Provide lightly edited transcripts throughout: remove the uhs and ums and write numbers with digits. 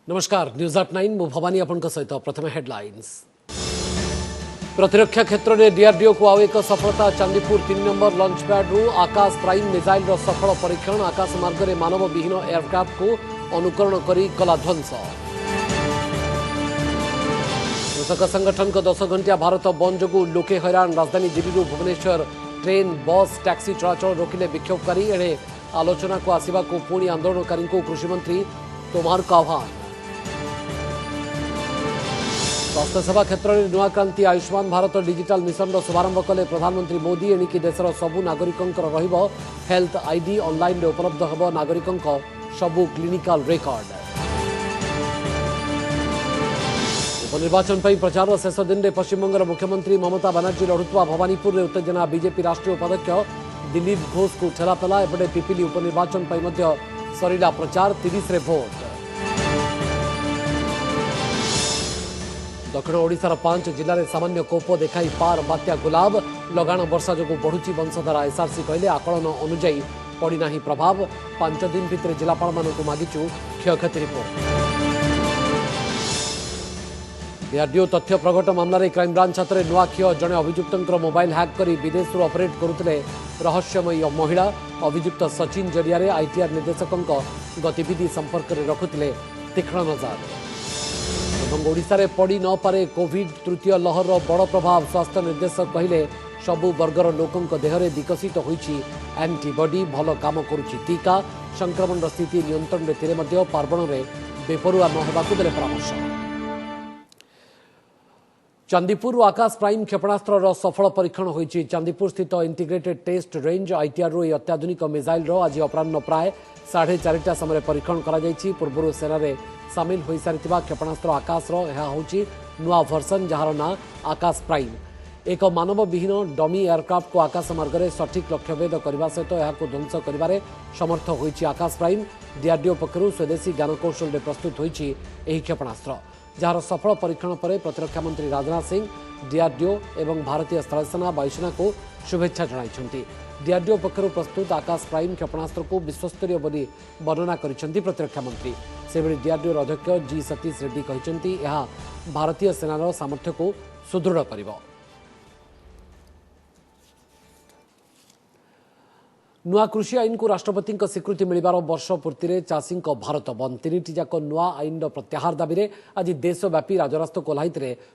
नमस्कार न्यूज 9 मु भवानी आपण सहित प्रथम हेडलाइंस। प्रतिरक्षा क्षेत्र में डीआरडीओ को आउ एक सफलता। चांदीपुर 3 नंबर लॉन्च पैड रु आकाश प्राइम मिसाइल रो सफल परीक्षण। आकाश मार्ग में मानव विहीन एयरक्राफ्ट को अनुकरण करी कला ध्वंस। कृषक संगठन को 10 घंटिया भारत बंद जो लोके हैरान। राजधानी Delhi Bhubaneswar train bus taxi चलाचल रोकिले विक्षोभकारी। एणे आलोचना को आसवा को पुणी आंदोलनकारी को कृषिमंत्री तोमार का आह्वान। स्वास्थ्य सेवा क्षेत्र में नुआ क्रांति। आयुष्मान भारत डिजिटल मिशन शुभारंभ कले प्रधानमंत्री मोदी। एणिकी देशर सबु नागरिकों हेल्थ आईडी ऑनलाइन उपलब्ध होब। नागरिकों सबु क्लिनिकल रेकर्ड। उपनिर्वाचन पर प्रचार शेष दिन में पश्चिमबंग मुख्यमंत्री ममता बनर्जी लड़ुवा भवानीपुर में उत्तेजना। बीजेपी राष्ट्रीय उपाध्यक्ष दिलीप घोष को ठेलापेला। एपटे पिपिली उपनिर्वाचन पर सरिला प्रचार। 30 रे भोट। दक्षिण ओडिशार 5 जिले में सामान्य कोप देखाई पार बात्या गुलाब। लगाण वर्षा जो बढ़ुची वंशधारा। एसआरसी कहले आकलन अनुजाई पड़ना प्रभाव। 5 दिन भितर जिलापाल मानक मागिचु क्षयक्षति रिपोर्ट। डीआरडीओ तथ्य प्रकट मामलें क्राइमब्रांच हाथ में नुआ क्षय। जड़े अभियुक्त मोबाइल हैक कर विदेश ऑपरेट करुले रहस्यमयी महिला। अभियुक्त सचिन जरिया आईटीआर निर्देशकों गतिविधि संपर्क में रखुले तीक्ष्ण नजर। ओडिशा रे पड़ी न पारे कोविड तृतीय लहर बड़ प्रभाव। स्वास्थ्य निर्देशक कहले सबु वर्गर लोकों देहरे विकसित होईछि एंटीबॉडी। भल काम करुछि टीका। संक्रमण स्थिति नियंत्रण में थिले मध्य पार्वण में बेपरुआ न होबाकु देले परामर्श। चांदीपुर आकाश प्राइम क्षेपणास्त्र सफल परीक्षण होईछि। चांदीपुर स्थित इंटीग्रेटेड टेस्ट रेंज आईटीआर रो अत्याधुनिक मिसाइल आज अपराह्न प्राय 4:30 समय परीक्षण करा जायछि। पूर्व सेना रे सामिल हो सारी क्षेपणास्त्र आकाश होची नुआ वर्सन जार ना आकाश प्राइम। एक मानव विहीन डमी एयरक्राफ्ट को आकाश मार्ग में सठिक लक्ष्यभेद करने सहित यह ध्वंस कर समर्थ होईछि आकाश प्राइम। डीआरडीओ पक्षर स्वदेशी ज्ञानकौशल में प्रस्तुत होईछि एही क्षेपणास्त्र जार सफल परीक्षण पर प्रतिरक्षा मंत्री राजनाथ सिंह डीआरडीओ एवं भारतीय स्थलसेना वायुसेना को शुभेच्छा जणाइछन्ति। डीआरडीओ पक्षर प्रस्तुत आकाश प्राइम क्षेपणास्त्र को विश्वस्तरीय बोली वर्णना करिसेंति प्रतिरक्षा मंत्री। सेबड़ी डीआरडीओ अध्यक्ष जी सतीश रेड्डी कहते यह भारतीय सेनार सामर्थ्य को सुदृढ़ करिब। नुआ कृषि आईन को राष्ट्रपति स्वीकृति मिलबार वर्ष पूर्ति चाषी भारत बंद। 3टी जाक नुआ आईन प्रत्याहार दाबी आज देशव्यापी राजरास्ता कोल्हाई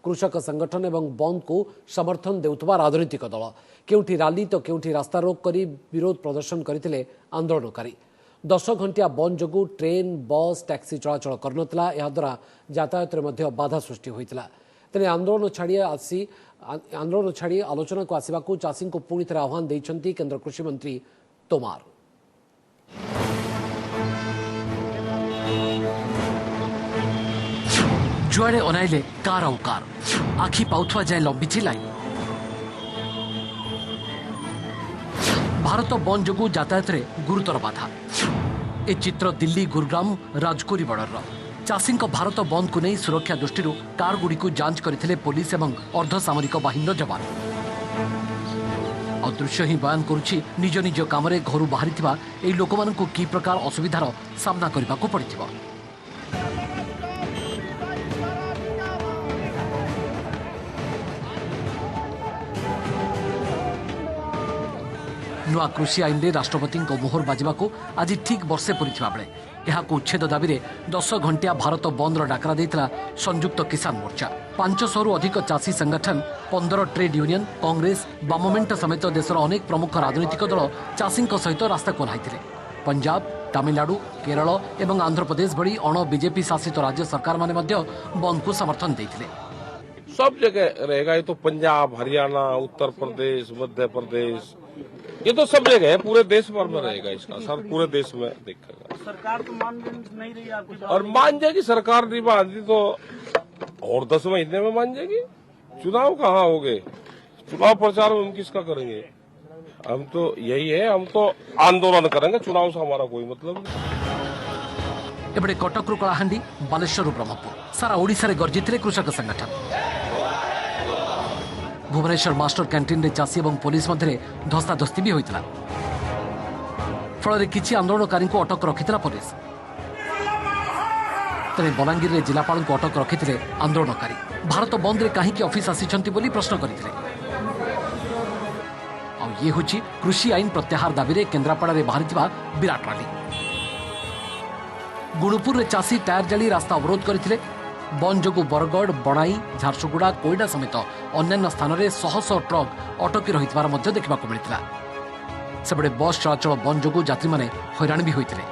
कृषक संगठन एवं बंद को समर्थन देउथबा राजनीतिक दल। केउठी रैली तो केउठी रास्ता रोक करी विरोध प्रदर्शन करथिले आंदोलनकारी। 10 घंटिया बंद जो ट्रेन बस टैक्सी चलाचल करनतला। यह द्वारा यातायात में बाधा सृष्टि होइतिला। तेने आंदोलन छाड़ी आलोचना को आसवा को चाषी को पुणी थे आह्वान देइछन्ति केंद्र कृषि मंत्री तोमार। जुआड़े अनाइले कार आउ कार आखि पाउथवा जाए लंबीची लाइन। भारत बंद जो यातायात रे गुरुतर बाधा। ए चित्र दिल्ली गुरुग्राम राजकोरी बॉर्डर। चाषी भारत बंद को नहीं सुरक्षा दृष्टि कार गुड़ी को जांच करथिले पुलिस एवं अर्धसामरिक बाहिनीर जवान। अदृश्य ही बयान करुछि निज निज काम घर बाहरी एई लोक मानकु की प्रकार असुविधार सामना करने को पड़िथिबो। नुआ कृषि आईन रे राष्ट्रपति मोहर बाजिबाकू आज ठीक वर्षे पूरीथिबा बेले यहाकू उच्छेद दाबी 10 घंटिया भारत बंदर डाकरा देइतला संयुक्त किसान मोर्चा। 500 रु अधिक चाषी संगठन 15 ट्रेड यूनियन कांग्रेस बाममेंट समेत देशर अनेक प्रमुख राजनीतिक दल चाषी सहित रास्ता कोल्हाइथिले। पंजाब तमिलनाडु केरल एवं आंध्र प्रदेश भली अण बीजेपी शासित राज्य सरकार माने मध्य बंद को समर्थन देइथिले। सब जगह रहेगा। ये तो पंजाब हरियाणा उत्तर प्रदेश मध्य प्रदेश ये तो सब जगह है। पूरे देश भर में रहेगा इसका असर। पूरे देश में देखेगा। सरकार तो मान नहीं रही आपकी बात। और मान जाएगी सरकार नहीं मानती तो और 10 महीने में मान जाएगी। चुनाव कहाँ हो गए? चुनाव प्रचार हम किसका करेंगे? हम तो यही है, हम तो आंदोलन करेंगे। चुनाव से हमारा कोई मतलब नहीं। एबड़े कटक कलाहांडी बालेश्वर ब्रह्मपुर सारा ओडिशा रे गर्जित कृषक संगठन। भुवनेश्वर मास्टर कैंटीन रे चाषी और पुलिस मध्य धस्ताधस्ती भी होता। फल किसी आंदोलनकारी को अटक रखिता पुलिस। तेरे बलांगीर में जिलापाल को अटक रखिते आंदोलनकारी। भारत बंद रे कहीं ऑफिस आसिछंती बोली प्रश्न करथिले। ये हूँ कृषि आईन प्रत्याहार दाबी केन्द्रापड़ा में बाहरी विराट रैली। गुणुपुर में चाषी टायर जाली रास्ता अवरोध करथिले। बंद जो बरगढ़ बणाई झारसुगुड़ा कोईडा समेत अन्य स्थान में शह शह ट्रक अटकी रही देखा मिलता। सेपटे बस चलाचल बंद जो यात्री मैंने हैरान भी होते।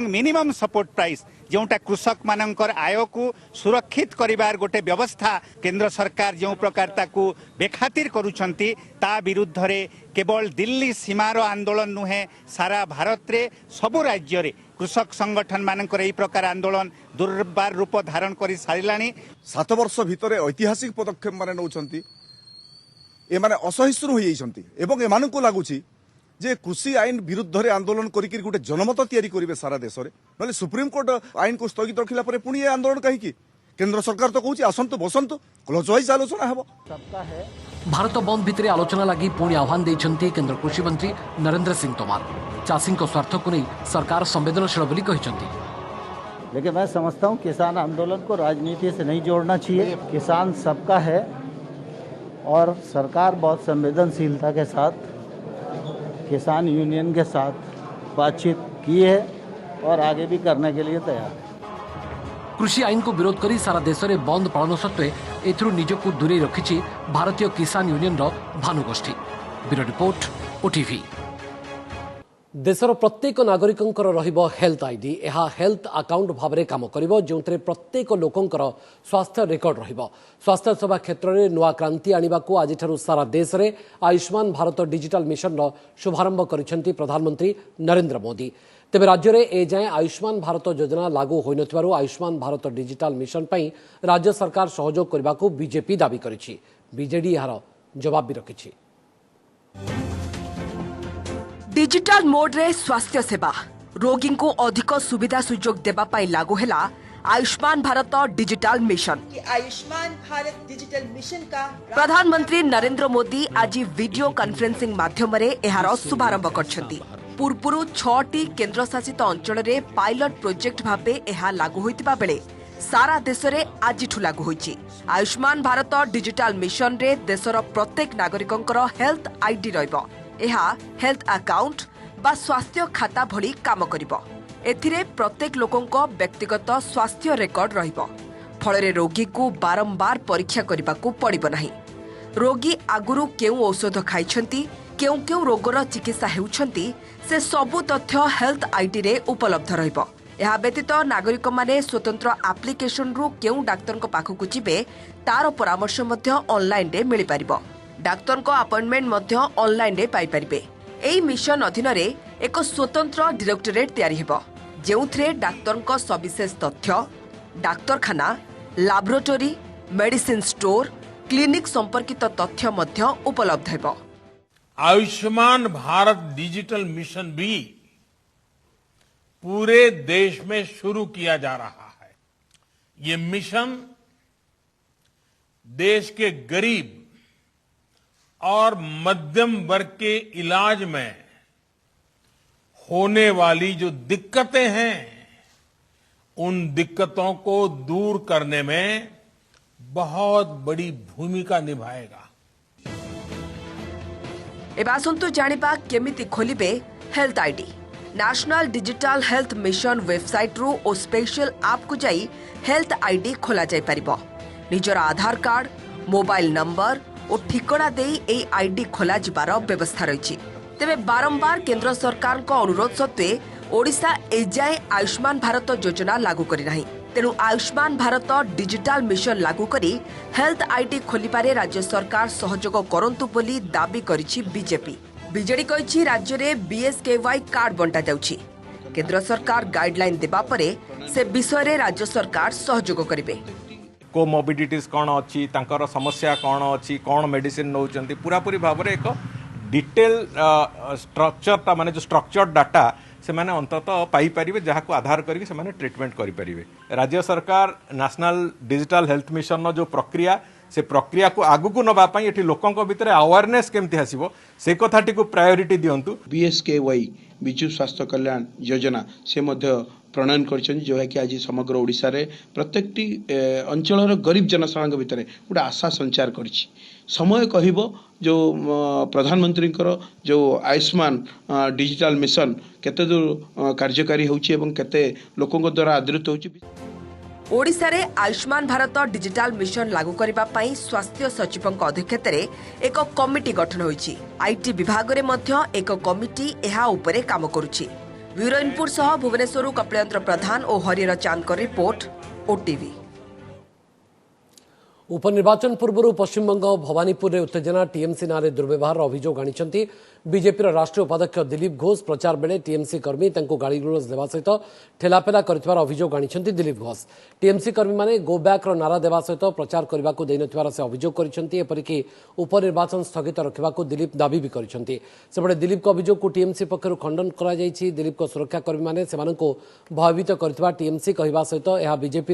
मिनिमम सपोर्ट प्राइस जोटा कृषक मानकर आय को सुरक्षित करिवार गोटे व्यवस्था केंद्र सरकार जो प्रकार ताकू बेखातिर करुछंती ता विरुद्ध रे केवल दिल्ली सीमार आंदोलन नुहे सारा भारत रे सबु राज्य रे कृषक संगठन मानकर एई प्रकार आंदोलन दुर्बार रूप धारण करि सारिलानी। 7 वर्ष भितर ऐतिहासिक पदक्षेप माने नौछंती एमाने असहिष्णु होई जाइछंती एवं एमानकु लागुची जे कृषि आईन विरुद्ध रे आंदोलन करिक गोटे जनमत तैयारी करिवे सारा देश रे नले सुप्रीम कोर्ट आईन को स्थगित रखिला परे पुणी आंदोलन कहीं केंद्र सरकार तो कहूँ आसंतु बसंतु क्लोज वाइज आलोचना हेबो। भारत बंद भितर आलोचना लगी पुणी आह्वान देइछंती केंद्र कृषि मंत्री नरेंद्र सिंह तोमर। चाषी स्वार्थ को नहीं सरकार संवेदनशील बोली कहिछंती। लेकिन मैं समझता हूँ किसान आंदोलन को राजनीति से नहीं जोड़ना चाहिए। किसान सबका है और सरकार बहुत संवेदनशीलता के साथ किसान यूनियन के साथ बातचीत की है और आगे भी करने के लिए तैयार है। कृषि आईन को विरोध करी सारा देश में बंद पालन सत्वे एथुरु निजकु दूरे रखिछि भारतीय किसान यूनियन रो भानुगोष्ठी। Bureau report OTV. देशर प्रत्येक नागरिकंकर रहिबो हेल्थ आईडी। एहा हेल्थ अकाउंट भाबरे काम करिवो जोंतरे प्रत्येक लोकंकर स्वास्थ्य रेकर्ड रहिबो। स्वास्थ्य सेवा क्षेत्र में नुआ क्रांति आनिबाकू आजिठारु सारा देश में आयुष्मान भारत डिजिटल मिशन रो शुभारंभ करिसेंती प्रधानमंत्री नरेंद्र मोदी। तेबे राज्य में एजाएं आयुष्मान भारत योजना लागू होई नथिबारु आयुष्मान भारत डिजिटल मिशन पई राज्य सरकार सहयोग करबाकू बीजेपी दाबी करिछि। बीजेडी यार जवाब भी रखिछि। डिजिटल मोड रे स्वास्थ्य सेवा रोगी को अधिक सुविधा सुजोग देबा पाई लागू हैला Ayushman Bharat digital mission. Ayushman Bharat digital mission का प्रधानमंत्री नरेंद्र मोदी आज वीडियो कॉन्फ्रेंसिंग माध्यम रे एहार शुभारंभ करछंती। पूर्वरु 6टी केंद्र शासित अंचल रे पायलट प्रोजेक्ट भाबे एहा लागू होइतिबा बेले सारा देश रे आजिठु लागू होइछि। आयुष्मान भारत डिजिटल मिशन रे देशर प्रत्येक नागरिकंकर हेल्थ आईडी रहइबो। एहा हेल्थ अकाउंट बा स्वास्थ्य खाता भली काम करिबो। एथिरे प्रत्येक लोकंको व्यक्तिगत स्वास्थ्य रेकर्ड रहिबो। फଳରେ रोगी को बारंबार परीक्षा करबाकू पड़िबो नाही। रोगी आगुरु केउ औषध खाइछंती केउ केउ रोगर चिकित्सा हेउछंती से सबु तथ्य हेल्थ आईडी रे उपलब्ध रहिबो। एहा व्यतीत नागरिक माने स्वतंत्र एप्लिकेशन रु केउ डाक्टर को पाखकु जिबे तार परामर्श मध्य ऑनलाइन रे मिलि परिबो। डाक्टर को अपॉइंटमेंट मध्य ऑनलाइन रे पाई परिबे। एई मिशन अधीन रे एक स्वतंत्र डायरेक्टोरेट तयारी हेबो जेउथरे डाक्टर को सविशेष तथ्य डाक्तरखाना लैबोरेटरी मेडिसिन स्टोर क्लिनिक संपर्कित तथ्य मध्य उपलब्ध हेबो। आयुष्मान भारत डिजिटल मिशन भी पूरे देश में शुरू किया जा रहा है। ये मिशन देश के गरीब और मध्यम वर्ग के इलाज में होने वाली जो दिक्कतें हैं उन दिक्कतों को दूर करने में बहुत बड़ी भूमिका निभाएगा। एबा आसंतु जानिबा केमिति खोलिबे health ID. National digital health mission website रु ओ स्पेशल ऐप को जाई हेल्थ आईडी खोला जाय परिबो। निजर आधार कार्ड मोबाइल नंबर और ठिकना देई एई आईडी खोला जिबार व्यवस्था रहिछि। तेबे बारंबार केंद्र सरकार को अनुरोध सत्वे ओडिशा एजाए आयुष्मान भारत योजना लागू करि नाही। तेणु आयुष्मान भारत डिजिटल मिशन लागू करी हेल्थ आईडी खोलिबारे राज्य सरकार सहयोग करंतु बोली दाबी करिछि बीजेपी। बीजेडी कहिछि राज्य रे बीएसकेवाई कार्ड बंटा जाउछि। केंद्र सरकार गाइडलाइन देबा परे से विषय रे राज्य सरकार सहयोग करिवे। कोमोबिडिटीज कौन अच्छी तांकर समस्या कौन अच्छी कौन मेडिसिन नौचंती पूरा पूरी भाव में एक डिटेल स्ट्रक्चर माने जो स्ट्रक्चर्ड डाटा से माने अंततः पाई परिबे जहाँ को आधार करके से माने ट्रीटमेंट करि परिबे। राज्य सरकार नेशनल डिजिटल हेल्थ मिशन नो जो प्रक्रिया से प्रक्रिया को आगु को नबा पई एठी लोकन को भितर अवेयरनेस केमति हसिबो से कथाटी को प्रायोरिटी दियंतु। बीएसकेवाई बिजु स्वास्थ्य कल्याण योजना से मध्य प्रणयन करछन जो है कि आज समग्र ओडिशा रे प्रत्येकटी अंचल गरीब जनसाधारण भितर गोटे आशा संचार करछि। समय कहब जो प्रधानमंत्री जो आयुष्मान डिजिटल मिशन केते दूर कार्यकारी होछि एवं केते लोकंक द्वारा आदृत होछि। ओडिशा रे आयुष्मान भारत डिजिटल मिशन लागू करबा पई स्वास्थ्य सचिवक अध्यक्षता रे एक कमिटी गठन होईछि। आईटी विभाग रे मध्य एक कमिटी एहा उपरे काम करूछि। ब्यूरो इनपुट सह भुवनेश्वर कपिलेन्द्र प्रधान और हरिहर चांद रिपोर्ट ओटीवी। उपनिर्वाचन पूर्व पश्चिमबंग भवानीपुर में उत्तेजना टीएमसी नारे दुर्व्यवहार अभियोग आनी बीजेपी राष्ट्रीय उपाध्यक्ष दिलीप घोष प्रचार बेले टीएमसी कर्मी गाड़ीगुलज देवा सहित ठेलापेला कर अभियोग आनी दिलीप घोष। टीएमसी कर्मी माने गो बैक नारा देवा सहित प्रचार करने को देनथिबार से अभियोग करपरिक उपनिर्वाचन स्थगित रखा दिलीप दाबी भी करपटे दिलीप अभियोग को टीएमसी पक्षर खंडन कर दिलीप सुरक्षा कर्मी माने सेमानंको भयभीत करथिबा टीएमसी कहवा सहित यह बीजेपी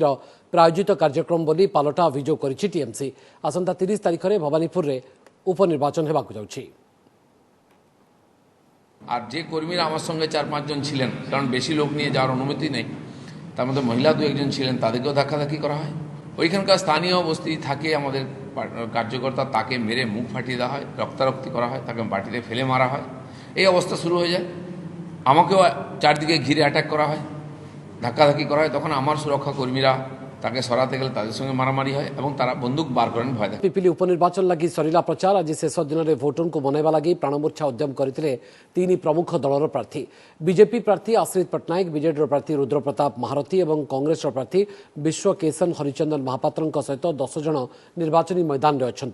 प्रायोजित कार्यक्रम बोली पालटा अभियोग कर टीएमसी। आसंता 30 तारिख में भवानीपुर में उपनिर्वाचन होगा जाउछि। और जे कर्मी आमार संगे 4-5 जन छिलेन कारण बेशी लोक निये जाओयार अनुमति नहीं तार मध्य महिला 2-1 जन छिलेन तादेरकेও धाक्काधाक्की करा হয়। ওইখানকার স্থানীয় বস্তি থাকে আমাদের কার্যকর্তা তাকে মেরে মুখ ফাটিয়ে দেওয়া হয়, রক্তারক্তি করা হয়, তাকে বাটিতে ফেলে মারা হয়। এই অবস্থা শুরু হয়ে যায়। আমাকেও চারদিকে ঘিরে অ্যাটাক করা হয়, ধাক্কাধাক্কি করা হয়। তখন আমার সুরক্ষা কর্মীরা ताके सराते गले ताদের संगे मारामारी है এবং তারা বন্দুক বার করেন ভয় দেখে। पिपिली उपनिर्वाचन लगी सरिला प्रचार आज शेष दिन में भोटर को बनैबा लगी प्राणमूर्छा उद्यम करते 3 प्रमुख दलर प्रार्थी बीजेपी प्रार्थी आश्रित पट्टनायक, बीजेडी प्रार्थी रुद्रप्रताप महारथी और कांग्रेस प्रार्थी विश्वकेशन हरिचंदन महापात्र सहित 10 जन निर्वाचनी मैदान में अच्छा।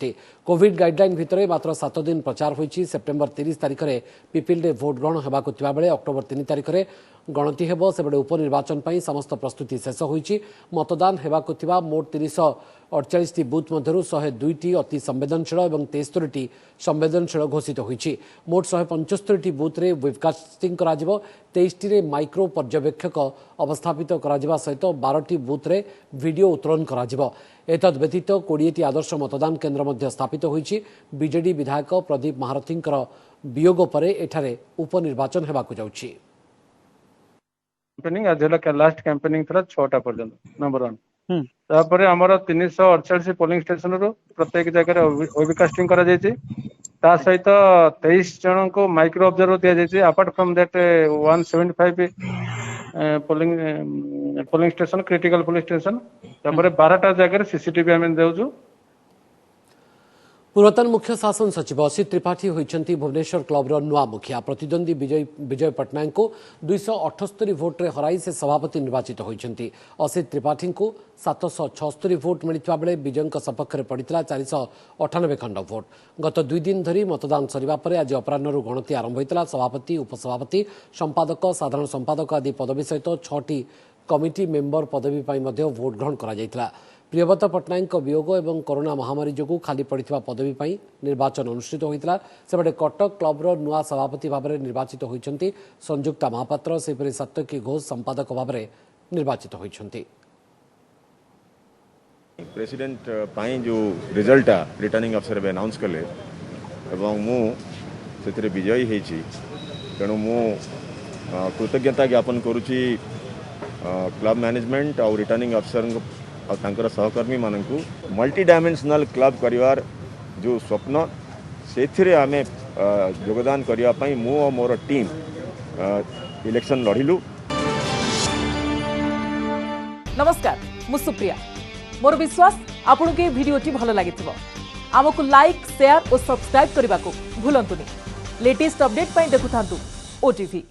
कोविड गाइडलाइन भितर मात्र 7 दिन प्रचार होईछि। सेप्टेम्बर 30 तारिख में पिपिल में भोट ग्रहण होगाकु थिबा बेले अक्टोबर 3 तारिख में गणति हेबो। सेबडे उपनिर्वाचन पई समस्त प्रस्तुति शेष होईछि। मतदान हेबाकु थिबा मोट 348 बूथ मध्यरु 102 अति संवेदनशील और 73 संवेदनशील घोषित होईछि। मोट 175 बूथ रे वेबकास्टिंग करा जिवो, 23 रे माइक्रो पर्यवेक्षक अवस्थापित करा जिबा सहित 12 बूथ रे वीडियो उत्तोलन करा जिवो। एतद व्यतीत 20 आदर्श मतदान केन्द्र मध्य स्थापित होईछि। बीजेडी विधायक प्रदीप महारथींकर वियोग परे एठारे उपनिर्वाचन हेबाकु जाउछि। कैंपेनिंग आज लास्ट कैंपेनिंग थरा 6टा पर्यंत नंबर 1 तापर हमर 348 पोलिंग स्टेशन रो प्रत्येक जगह वेबकास्टिंग करा जायछि। ता सहित 23 जन को माइक्रो ऑब्जर्वर दिया जायछि। Apart from that 175 polling station critical polling station तापर 12टा जगह सीसीटीवी हम देउछु। पूर्वतन मुख्य शासन सचिव असित त्रिपाठी होइछंती भुवनेश्वर क्लबर नुआ मुखिया। प्रतिद्वंदी विजय पट्टनायक को 278 भोट रे हराई से सभापति निर्वाचित होइछंती। असित त्रिपाठी को 776 भोट मिलिथिबा बेले विजय सपक्ष में पड़ितला 498 खंड भोट। गत 2 दिन धरी मतदान सरिबा परे आज अपराह्नरु गणति आरंभ होइतला। सभापति, उपसभापति, संपादक, साधारण संपादक आदि पदवी सहित 6टी कमिटी मेंबर पदवी पई मध्ये भोट ग्रहण करा जायतिला। प्रियव्रत पट्टनायक वियोग और कोरोना महामारी जो खाली पड़ता पदवी पर निर्वाचन अनुष्ठित होता। सेपटे कटक क्लबर नुआ सभापति भाव में निर्वाचित होती संयुक्ता महापात्र, सेपरी सत्यकी घोष संपादक भाव में निर्वाचित होती। प्रेसिडेंट पाई जो रिजल्ट रिटर्निंग अफसर अनाउंस कले से विजयी होती तेणु मु कृतज्ञता ज्ञापन करुच्ची क्लब मैनेजमेंट और रिटर्निंग अफसर और तांकर सहकर्मी मानकु मल्टी डायमेंशनल क्लब करिवार जो स्वप्न से आम योगदान करने मु और मोर टीम इलेक्शन लड़िलु। नमस्कार, मु सुप्रिया। मोर विश्वास आपन के वीडियोटी भल लगी आमको लाइक, शेयर और सब्सक्राइब करने को भूलंतुनि। लेटेस्ट अपडेट पाई देखुथांतु ओटीवी।